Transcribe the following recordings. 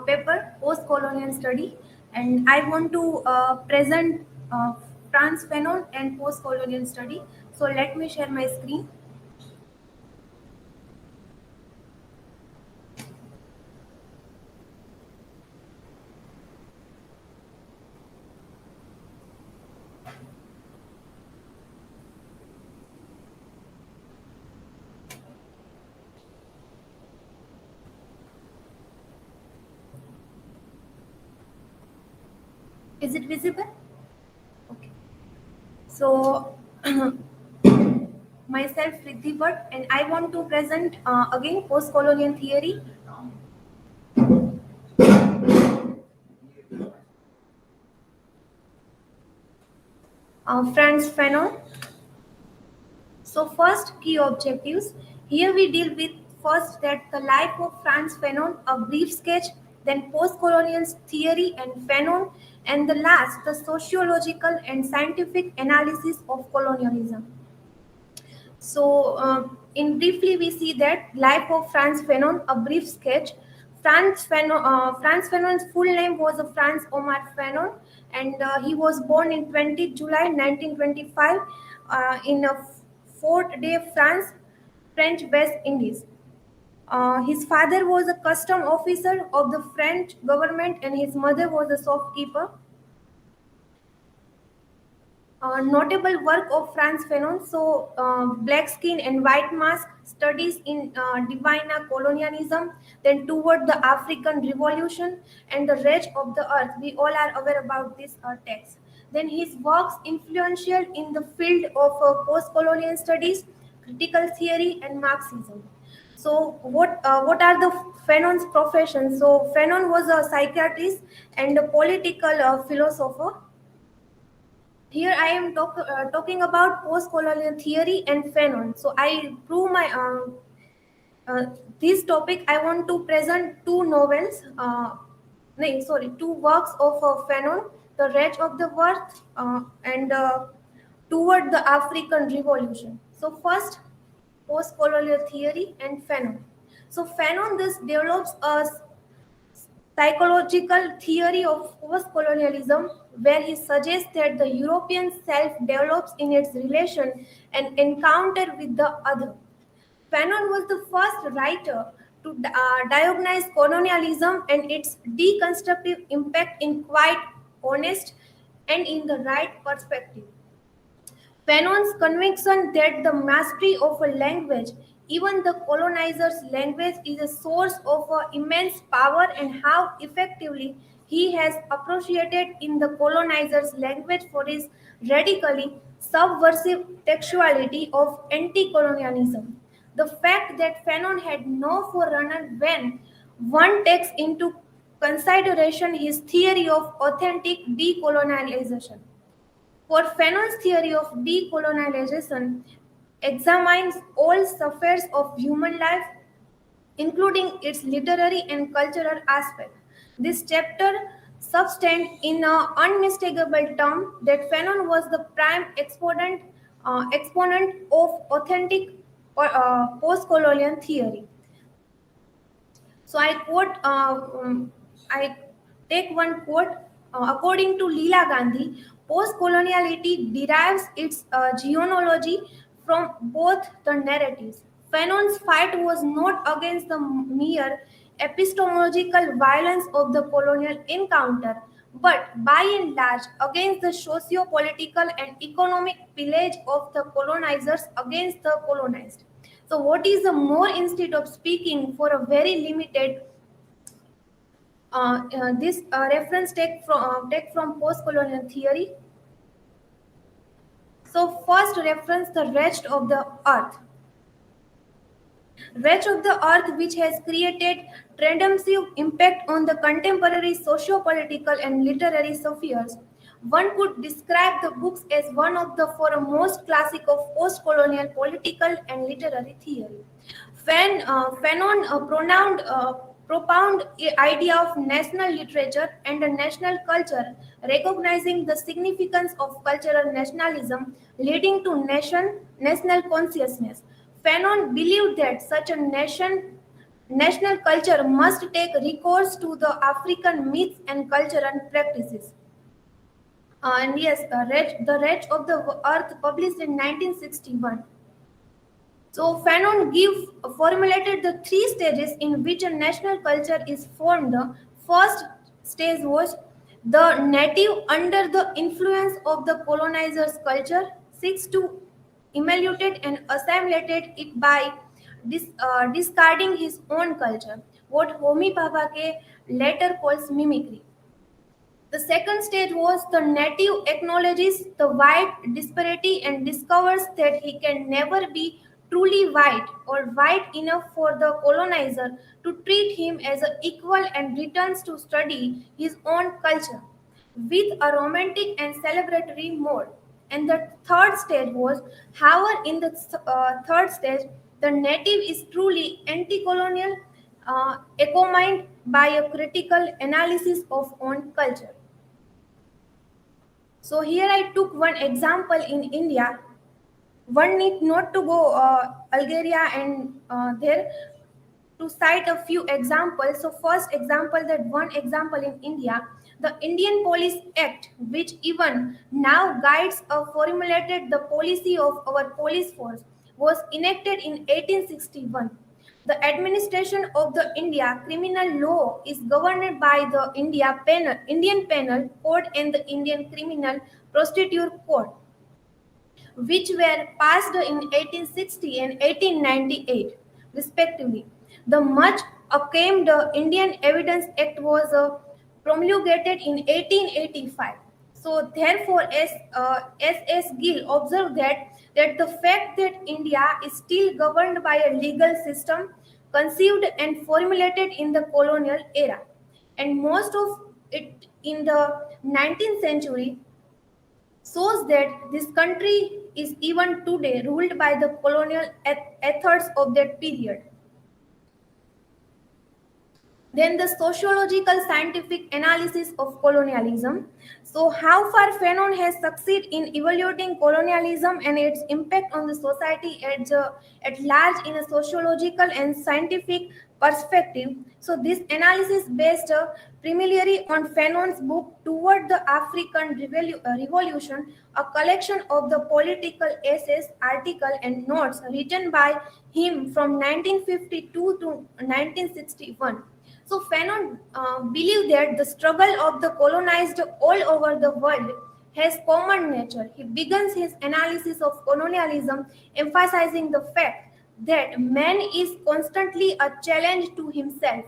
paper, Post-Colonial Study, and I want to present Frantz, Fanon, and Post-Colonial Study. So let me share my screen. Is it visible? Okay. So myself, Riddhi Bhatt, and I want to present again Post-Colonial theory. Frantz, Fanon. So first key objectives. Here we deal with first that the life of Frantz Fanon, a brief sketch, then post-colonial theory and Fanon, and the last the sociological and scientific analysis of colonialism. So, in briefly, we see that life of Frantz Fanon, a brief sketch. Frantz Fanon's full name was Frantz Omar Fanon, and he was born in 20th July 1925 in Fort de France, French West Indies. His father was a custom officer of the French government, and his mother was a shopkeeper. Notable work of Frantz Fanon, so Black Skin and White Mask, studies in Divina Colonialism, then toward the African Revolution and the Rage of the Earth. We all are aware about this text. Then his works influential in the field of post-colonial studies, critical theory, and Marxism. So, what are the Fanon's professions? So, Fanon was a psychiatrist and a political philosopher. Here I am talking about post-colonial theory and Fanon. So I prove my this topic. I want to present two novels. No, sorry, two works of Fanon: The Wretch of the Worth and Toward the African Revolution. So first, post-colonial theory and Fanon. So Fanon this develops a psychological theory of post-colonialism, where he suggests that the European self develops in its relation and encounter with the other. Fanon was the first writer to diagnose colonialism and its deconstructive impact in quite honest and in the right perspective. Fanon's conviction that the mastery of a language, even the colonizer's language, is a source of immense power, and how effectively he has appreciated in the colonizer's language for his radically subversive textuality of anti-colonialism. The fact that Fanon had no forerunner when one takes into consideration his theory of authentic decolonialization. For Fanon's theory of decolonialization examines all spheres of human life, including its literary and cultural aspect. This chapter substantiates in an unmistakable term that Fanon was the prime exponent of authentic post-colonial theory. So I take one quote. According to Leela Gandhi, post-coloniality derives its genealogy from both the narratives. Fanon's fight was not against the mere epistemological violence of the colonial encounter, but by and large against the socio-political and economic pillage of the colonizers against the colonized. So, what is the more instead of speaking for a very limited this reference take from post-colonial theory. So, first reference the rest of the earth. Wretch of the Earth, which has created transformative impact on the contemporary socio-political and literary spheres. One could describe the books as one of the foremost classic of post-colonial political and literary theory. Fanon propound idea of national literature and a national culture, recognizing the significance of cultural nationalism leading to national consciousness. Fanon believed that such a nation national culture must take recourse to the African myths and culture and practices. And yes, the Wretch of the Earth, published in 1961. So Fanon formulated the three stages in which a national culture is formed. The first stage was the native under the influence of the colonizer's culture seeks to emulate and assimilate it by discarding his own culture, what Homi Bhabha later calls mimicry. The second stage was the native acknowledges the white disparity and discovers that he can never be truly white or white enough for the colonizer to treat him as an equal and returns to study his own culture with a romantic and celebratory mode. And the third stage was, however, in the third stage, the native is truly anti colonial, accompanied by a critical analysis of own culture. So here I took one example in India. One need not to go Algeria and there to cite a few examples. So first example, that one example in India, the Indian Police Act, which even now guides or formulated the policy of our police force, was enacted in 1861. The administration of the India criminal law is governed by the Indian Penal Code and the Indian Criminal Procedure Code, which were passed in 1860 and 1898, respectively. The much acclaimed Indian Evidence Act was promulgated in 1885. So, therefore, S. Gill observed that the fact that India is still governed by a legal system conceived and formulated in the colonial era, and most of it in the 19th century, shows that this country is even today ruled by the colonial ethos of that period. Then the sociological scientific analysis of colonialism. So, how far Fanon has succeeded in evaluating colonialism and its impact on the society at large in a sociological and scientific perspective. So, this analysis based primarily on Fanon's book Toward the African Revolution, a collection of the political essays, articles, and notes written by him from 1952 to 1961. So Fanon believed that the struggle of the colonized all over the world has common nature. He begins his analysis of colonialism emphasizing the fact that man is constantly a challenge to himself.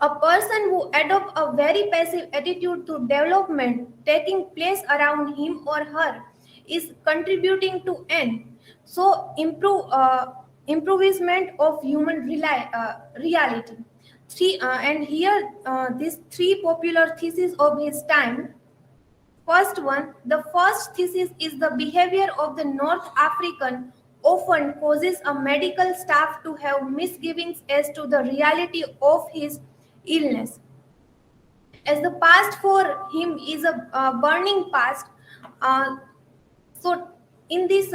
A person who adopts a very passive attitude to development taking place around him or her is contributing to an improvement of human reality. And here these three popular theses of his time. First one, the first thesis is the behavior of the North African often causes a medical staff to have misgivings as to the reality of his illness. As the past for him is a burning past, uh, so in this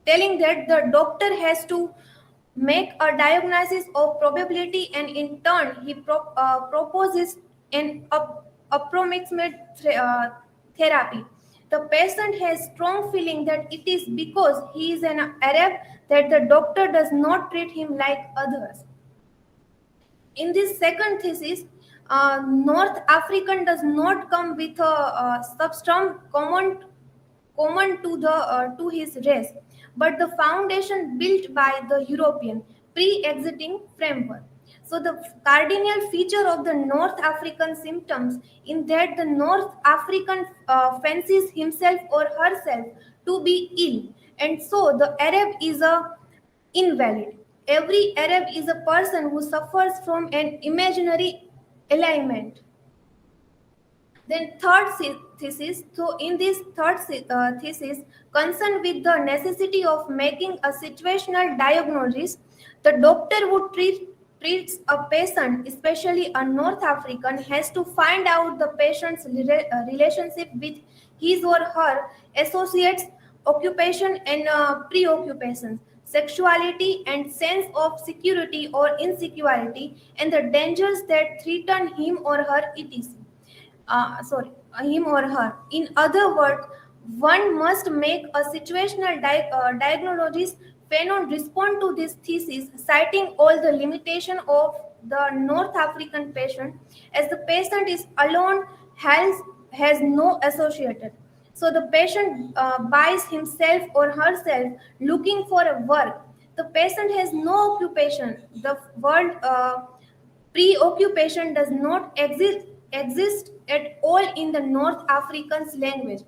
telling that the doctor has to make a diagnosis of probability and in turn he proposes an approximate therapy. The patient has strong feeling that it is because he is an Arab that the doctor does not treat him like others. In this second thesis, North African does not come with a, substance common to his race, but the foundation built by the European pre-existing framework. So the cardinal feature of the North African symptoms in that the North African fancies himself or herself to be ill, and so the Arab is a invalid. Every Arab is a person who suffers from an imaginary alignment. Then thesis. So in this thesis, concerned with the necessity of making a situational diagnosis, the doctor who treats a patient, especially a North African, has to find out the patient's relationship with his or her associates, occupation, and preoccupations. sexuality, and sense of security or insecurity, and the dangers that threaten him or her, etc. Him or her. In other words, one must make a situational diagnosis. Fanon respond to this thesis, citing all the limitation of the North African patient, as the patient is alone, has no associated. So the patient buys himself or herself looking for a work. The patient has no occupation. The word preoccupation does not exist at all in the North African's language.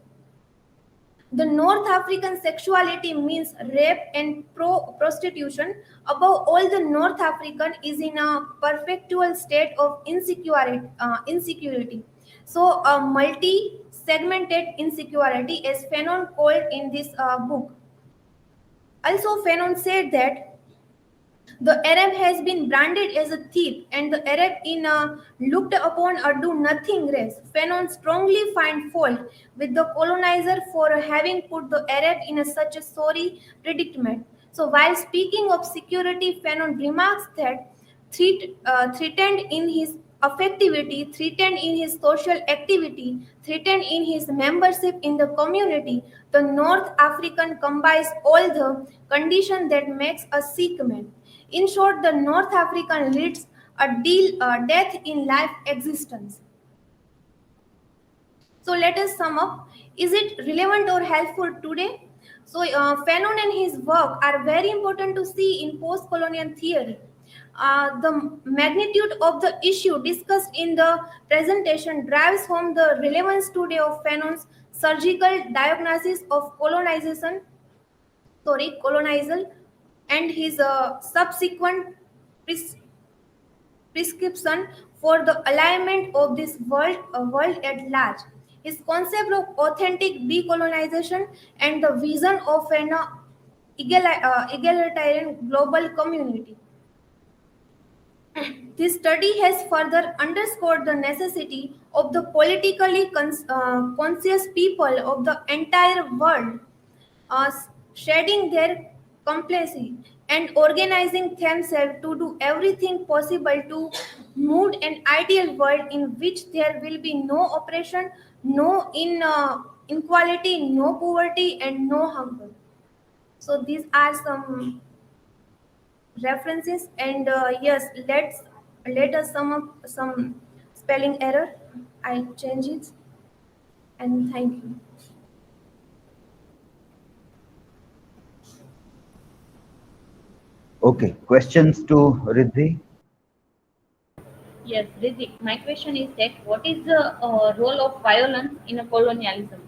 The North African sexuality means rape and prostitution. Above all, the North African is in a perpetual state of insecurity. So, a multi-segmented insecurity, as Fanon called in this book. Also, Fanon said that the Arab has been branded as a thief, and the Arab in a looked upon a do-nothing race. Fanon strongly find fault with the colonizer for having put the Arab in such a sorry predicament. So, while speaking of security, Fanon remarks that threatened in his affectivity, threatened in his social activity, threatened in his membership in the community, the North African combines all the condition that makes a sick man. In short, the North African leads a death in life existence. So let us sum up. Is it relevant or helpful today? So Fanon and his work are very important to see in post-colonial theory. The magnitude of the issue discussed in the presentation drives home the relevance today of Fanon's surgical diagnosis of colonial, and his subsequent pres- prescription for the alignment of this world at large. His concept of authentic decolonization and the vision of an egalitarian global community. This study has further underscored the necessity of the politically conscious people of the entire world uh, shedding their complacency and organizing themselves to do everything possible to move an ideal world in which there will be no oppression, no inequality, no poverty, and no hunger. So these are some references, and yes, let us sum up some spelling error. I change it, and thank you. Okay, questions to Riddhi? Yes, Riddhi, my question is that what is the role of violence in a colonialism?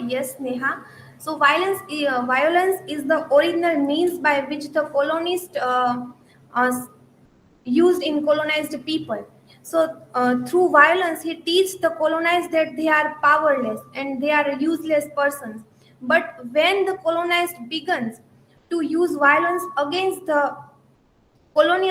Yes, Neha. So violence is the original means by which the colonists uh, used in colonized people. So through violence, he teaches the colonized that they are powerless and they are useless persons. But when the colonized begins to use violence against the colonial